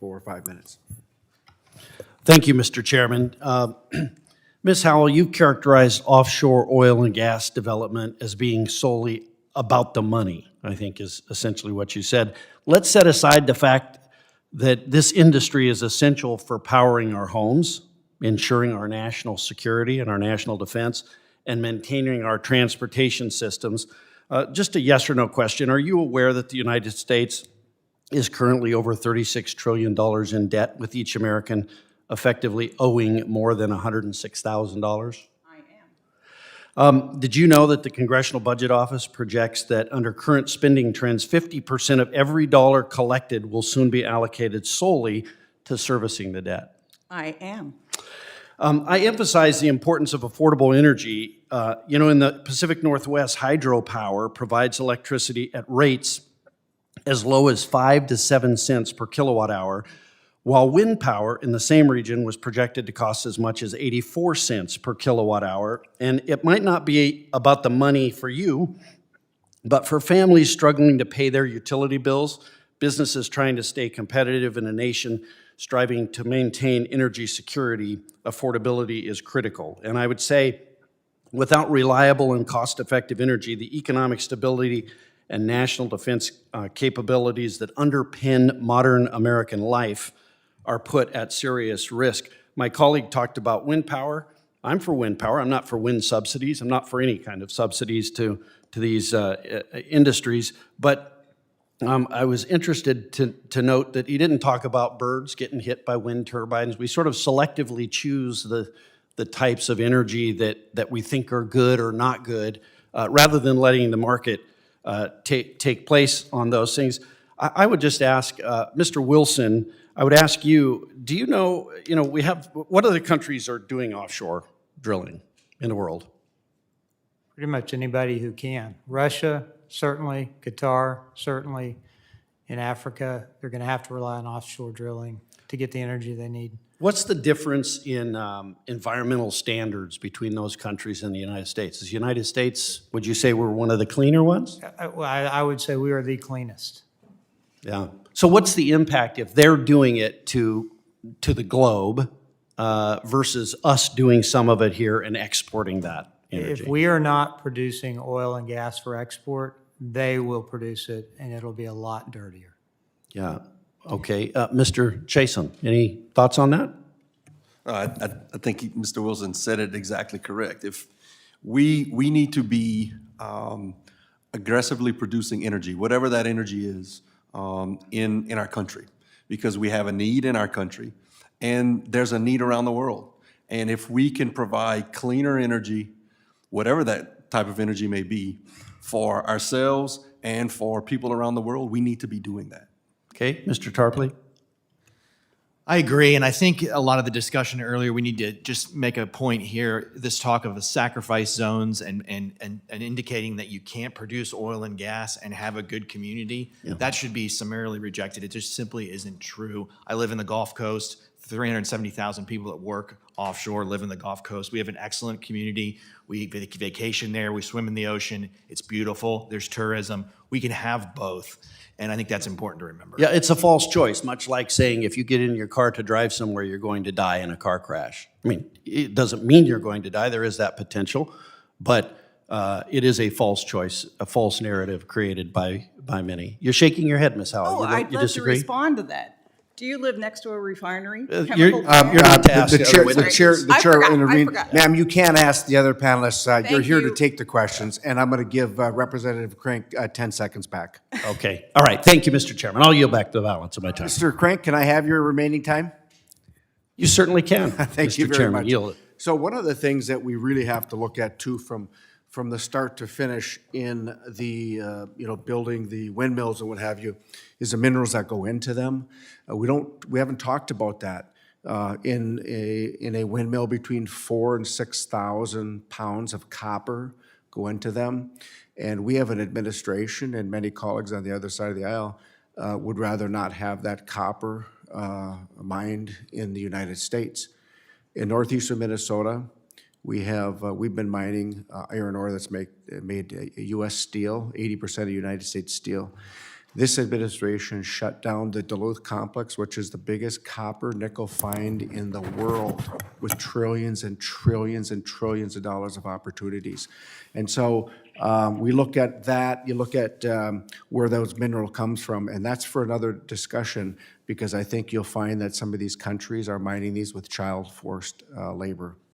4 or 5 minutes. Thank you, Mr. Chairman. Ms. Howell, you've characterized offshore oil and gas development as being solely about the money, I think is essentially what you said. Let's set aside the fact that this industry is essential for powering our homes, ensuring our national security and our national defense, and maintaining our transportation systems. Just a yes or no question. Are you aware that the United States is currently over $36 trillion in debt, with each American effectively owing more than $106,000? I am. Did you know that the Congressional Budget Office projects that under current spending trends, 50% of every dollar collected will soon be allocated solely to servicing the debt? I am. I emphasize the importance of affordable energy. In the Pacific Northwest, hydropower provides electricity at rates as low as 5 to 7 cents per kilowatt hour, while wind power in the same region was projected to cost as much as 84 cents per kilowatt hour. And it might not be about the money for you, but for families struggling to pay their utility bills, businesses trying to stay competitive in a nation striving to maintain energy security, affordability is critical. And I would say, without reliable and cost-effective energy, the economic stability and national defense capabilities that underpin modern American life are put at serious risk. My colleague talked about wind power. I'm for wind power. I'm not for wind subsidies. I'm not for any kind of subsidies to these industries. But I was interested to note that he didn't talk about birds getting hit by wind turbines. We sort of selectively choose the types of energy that we think are good or not good, rather than letting the market take place on those things. I would just ask, Mr. Wilson, I would ask you, do you know, what other countries are doing offshore drilling in the world? Pretty much anybody who can. Russia, certainly. Qatar, certainly. In Africa, they're going to have to rely on offshore drilling to get the energy they need. What's the difference in environmental standards between those countries and the United States? Is the United States, would you say we're one of the cleaner ones? I would say we are the cleanest. Yeah. So what's the impact if they're doing it to the globe versus us doing some of it here and exporting that energy? If we are not producing oil and gas for export, they will produce it, and it'll be a lot dirtier. Yeah. Okay. Mr. Chason, any thoughts on that? I think Mr. Wilson said it exactly correct. If we need to be aggressively producing energy, whatever that energy is, in our country, because we have a need in our country, and there's a need around the world. And if we can provide cleaner energy, whatever that type of energy may be, for ourselves and for people around the world, we need to be doing that. Okay. Mr. Tarpley? I agree, and I think a lot of the discussion earlier, we need to just make a point here, this talk of the sacrifice zones and indicating that you can't produce oil and gas and have a good community, that should be summarily rejected. It just simply isn't true. I live in the Gulf Coast. 370,000 people that work offshore live in the Gulf Coast. We have an excellent community. We vacation there. We swim in the ocean. It's beautiful. There's tourism. We can have both. And I think that's important to remember. Yeah, it's a false choice, much like saying if you get in your car to drive somewhere, you're going to die in a car crash. I mean, it doesn't mean you're going to die. There is that potential. But it is a false choice, a false narrative created by many. You're shaking your head, Ms. Howell. I'd you love disagree? to respond to that. Do you live next to a refinery? You're Chemical not to ask The the chair, other the witnesses. chair, the I chair forgot, I intervened. forgot. Ma'am, you can't ask the other panelists. You're Thank here to you. take the questions, and I'm going to give Representative Crank 10 seconds back. Okay. All right. Thank you, Mr. Chairman. I'll yield back the balance of my time. Mr. Crank, can I have your remaining time? You certainly can. Thank Mr. you very Chairman. much. Yield it. So one of the things that we really have to look at too, from the start to finish in the building the windmills and what have you, is the minerals that go into them. We haven't talked about that. In a windmill, between 4,000 and 6,000 pounds of copper go into them, and we have an administration and many colleagues on the other side of the aisle would rather not have that copper mined in the United States. In northeastern Minnesota, we've been mining iron ore that's made U.S. steel, 80% of United States steel. This administration shut down the Duluth complex, which is the biggest copper nickel find in the world, with trillions and trillions and trillions of dollars of opportunities. And so we look at that, you look at where those mineral comes from, and that's for another discussion, because I think you'll find that some of these countries are mining these with child forced labor.